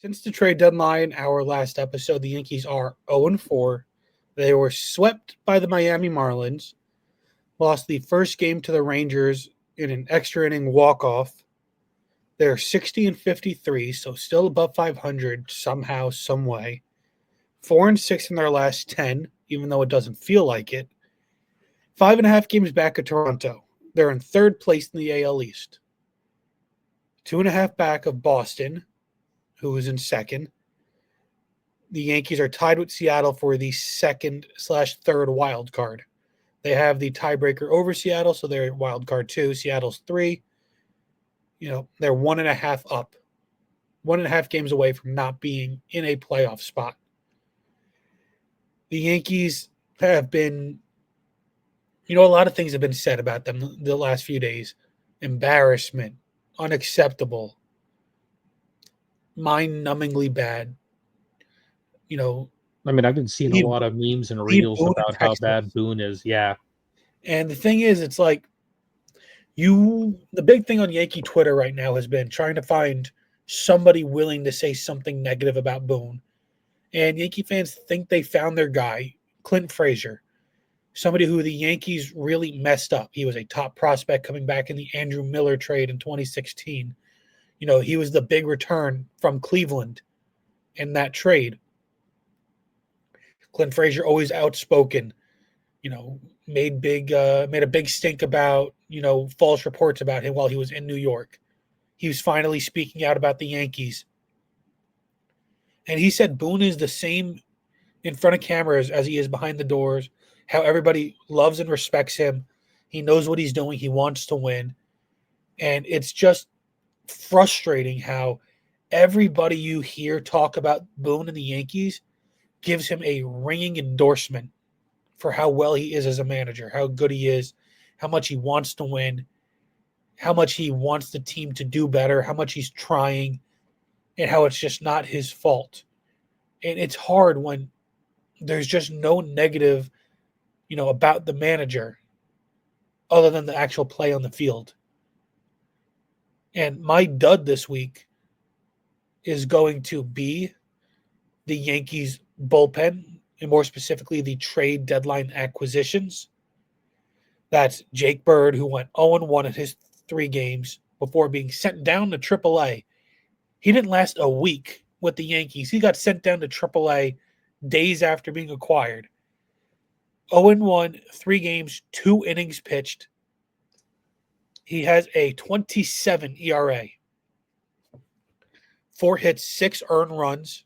Since the trade deadline, our last episode, the Yankees are 0-4. They were swept by the Miami Marlins, lost the first game to the Rangers in an extra inning walk-off. They're 60-53, so still above 500 somehow, some way. 4-6 in their last 10, even though it doesn't feel like it. 5.5 games back of Toronto. They're in third place in the AL East. 2.5 back of Boston, who is in second. The Yankees are tied with Seattle for the second/third wild card. They have the tiebreaker over Seattle, so they're wild card 2. Seattle's 3. They're 1.5 up. 1.5 games away from not being in a playoff spot. The Yankees have been, a lot of things have been said about them the last few days. Embarrassment, unacceptable, mind-numbingly bad. I've been seeing a lot of memes and reels about how bad Boone is. Yeah. And the thing is, it's like the big thing on Yankee Twitter right now has been trying to find somebody willing to say something negative about Boone. And Yankee fans think they found their guy, Clint Frazier, somebody who the Yankees really messed up. He was a top prospect coming back in the Andrew Miller trade in 2016. He was the big return from Cleveland in that trade. Clint Frazier always outspoken, made a big stink about, false reports about him while he was in New York. He was finally speaking out about the Yankees. And he said Boone is the same in front of cameras as he is behind the doors, how everybody loves and respects him. He knows what he's doing. He wants to win. And it's just frustrating how everybody you hear talk about Boone and the Yankees gives him a ringing endorsement for how well he is as a manager, how good he is, how much he wants to win, how much he wants the team to do better, how much he's trying, and how it's just not his fault. And it's hard when there's just no negative, about the manager other than the actual play on the field. And my dud this week is going to be the Yankees bullpen, and more specifically the trade deadline acquisitions. That's Jake Bird, who went 0-1 in his 3 games before being sent down to AAA. He didn't last a week with the Yankees. He got sent down to AAA days after being acquired. 0-1, 3 games, 2 innings pitched. He has a 27 ERA. 4 hits, 6 earned runs,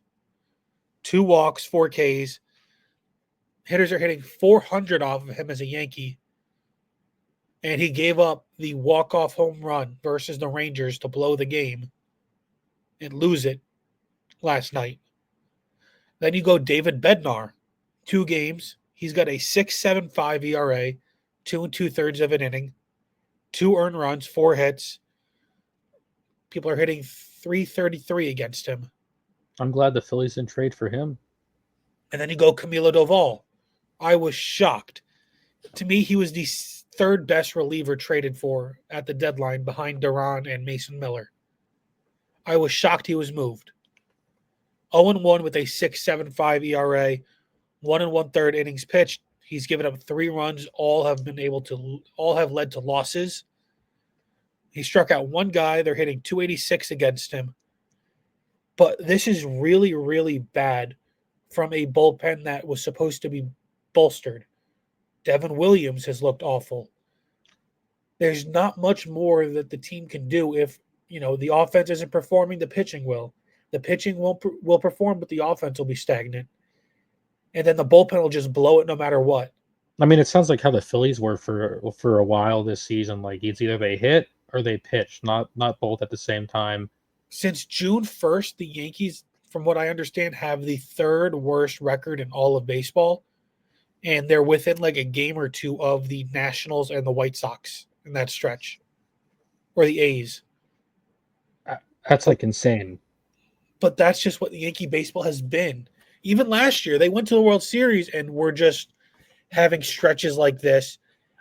2 walks, 4 Ks. Hitters are hitting 400 off of him as a Yankee. And he gave up the walk-off home run versus the Rangers to blow the game and lose it last night. Then you go David Bednar. 2 games. He's got a 6.75 ERA, 2 2/3 of an inning, 2 earned runs, 4 hits. People are hitting .333 against him. I'm glad the Phillies didn't trade for him. And then you go Camilo Doval. I was shocked. To me, he was the 3rd best reliever traded for at the deadline behind Duran and Mason Miller. I was shocked he was moved. 0-1 with a 6.75 ERA, 1 1/3 innings pitched. He's given up 3 runs. All have led to losses. He struck out 1 guy. They're hitting .286 against him. But this is really, really bad from a bullpen that was supposed to be bolstered. Devin Williams has looked awful. There's not much more that the team can do if, the offense isn't performing, the pitching will. The pitching will perform, but the offense will be stagnant. And then the bullpen will just blow it no matter what. It sounds like how the Phillies were for a while this season. Like it's either they hit or they pitch, not both at the same time. Since June 1st, the Yankees, from what I understand, have the 3rd worst record in all of baseball. And they're within like a game or 2 of the Nationals and the White Sox in that stretch. Or the A's. That's like insane. But that's just what the Yankee baseball has been. Even last year, they went to the World Series and were just having stretches like this.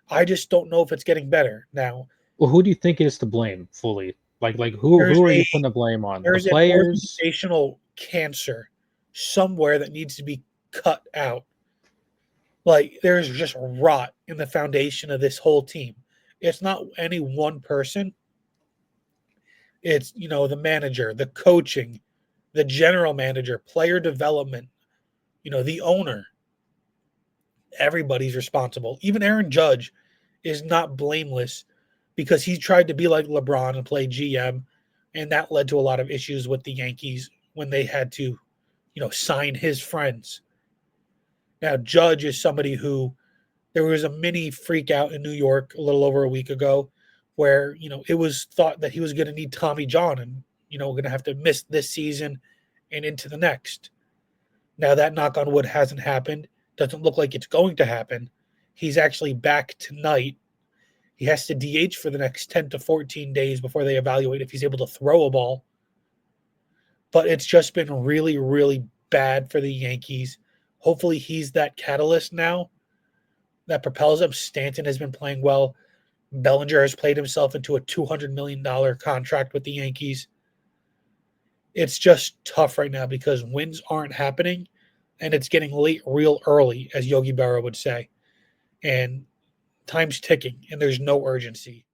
I just don't know if it's getting better now. Well, who do you think is to blame fully? Like who are you putting the blame on? The players? An organizational cancer somewhere that needs to be cut out. Like there's just rot in the foundation of this whole team. It's not any one person. It's, the manager, the coaching, the general manager, player development, the owner. Everybody's responsible. Even Aaron Judge is not blameless because he tried to be like LeBron and play GM, and that led to a lot of issues with the Yankees when they had to, sign his friends. Now, Judge is somebody who there was a mini freak out in New York a little over a week ago where, it was thought that he was going to need Tommy John and, going to have to miss this season and into the next. Now, that knock on wood hasn't happened. Doesn't look like it's going to happen. He's actually back tonight. He has to DH for the next 10 to 14 days before they evaluate if he's able to throw a ball. But it's just been really, really bad for the Yankees. Hopefully he's that catalyst now that propels him. Stanton has been playing well. Bellinger has played himself into a $200 million contract with the Yankees. It's just tough right now because wins aren't happening, and it's getting late real early, as Yogi Berra would say. And time's ticking, and there's no urgency.